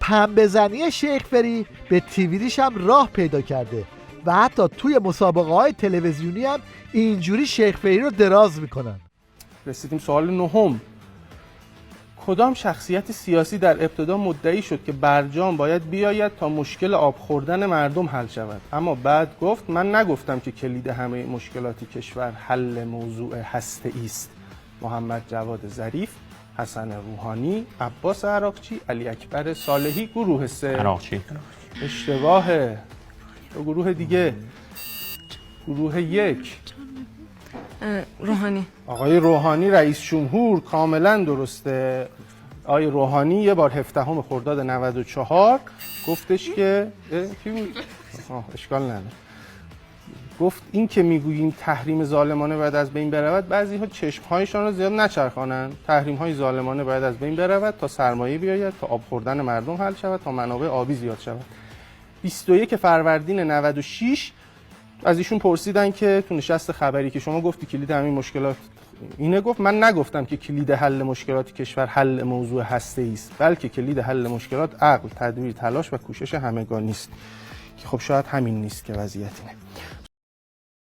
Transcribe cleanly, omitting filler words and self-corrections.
پنبه‌زنی شیخ فری به تیویدیش هم راه پیدا کرده و حتی توی مسابقه های تلویزیونی هم اینجوری شیخ فری رو دراز میکنن. رسیدیم سوال نهم. کدام شخصیت سیاسی در ابتدا مدعی شد که برجام باید بیاید تا مشکل آب خوردن مردم حل شود، اما بعد گفت من نگفتم که کلید همه مشکلات کشور حل موضوع هسته‌ای است؟ محمد جواد ظریف، حسن روحانی، عباس عراقچی، علی اکبر صالحی. گروه سه عراقچی. اشتباهه. دو گروه دیگه. گروه یک روحانی. آقای روحانی رئیس جمهور، کاملا درسته. آقای روحانی یه بار 17 خرداد 94 گفتش که کی بود؟ اشکال نداره. گفت این که میگوییم تحریم ظالمانه باید از بین برود، بعضی‌ها چشم‌هایشان رو زیاد نچرخانند. تحریم‌های ظالمانه باید از بین برود تا سرمایه بیاید، تا آب خوردن مردم حل شود، تا منابع آبی زیاد شود. 21 فروردین 96 از ایشون پرسیدن که تو نشست خبری که شما گفتی کلید همین مشکلات اینه، گفت من نگفتم که کلید حل مشکلات کشور حل موضوع هسته‌ای است، بلکه کلید حل مشکلات عقل، تدبیر، تلاش و کوشش همگانی است. که خب شاید همین نیست که وضعیت اینه.